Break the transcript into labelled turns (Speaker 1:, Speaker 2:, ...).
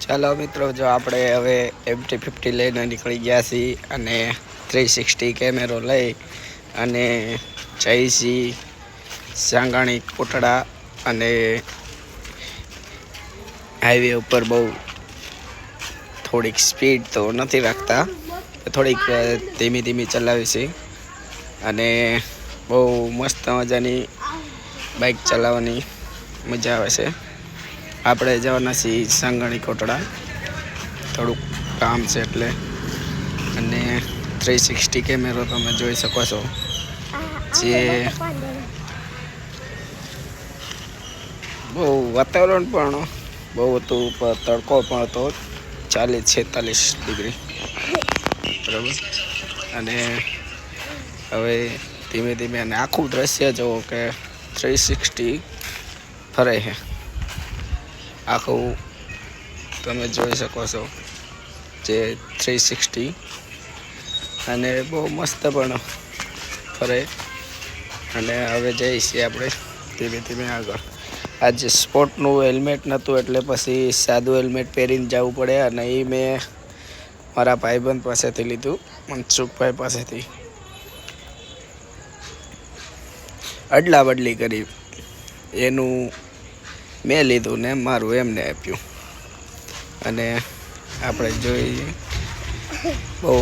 Speaker 1: ચાલો મિત્રો, જો આપણે હવે MT50 લઈને નીકળી ગયા છીએ અને 360 કેમેરો લઈ અને જઈશી સાંગાણી કોટડા અને હાઈવે ઉપર બહુ થોડીક સ્પીડ તો નથી રાખતા, થોડીક ધીમી ધીમી ચલાવી છે અને બહુ મસ્ત મજાની બાઇક ચલાવવાની મજા આવે છે. આપણે જવાના છીએ સાંગાણી કોટડા, થોડુંક કામ છે એટલે. અને 360 કેમેરો તમે જોઈ શકો છો, જે બહુ વાતાવરણ પણ બહુ હતું, તડકો પણ હતો 40-46 ડિગ્રી, બરાબર. અને હવે ધીમે ધીમે અને આખું દ્રશ્ય જુઓ કે 360 ફરે છે, આખું તમે જોઈ શકો છો જે 360. અને બહુ મસ્ત પણ ફરે. અને હવે જઈએ છીએ આપણે ધીમે ધીમે આગળ. આજે સ્પોર્ટનું હેલ્મેટ નહોતું એટલે પછી સાદું હેલ્મેટ પહેરીને જવું પડે, અને એ મેં મારા ભાઈબંધ પાસેથી લીધું, મનસુખભાઈ પાસેથી. અડલા બદલી કરી, એનું મેં લીધું ને મારું એમને આપ્યું. અને આપણે જોઈએ બહુ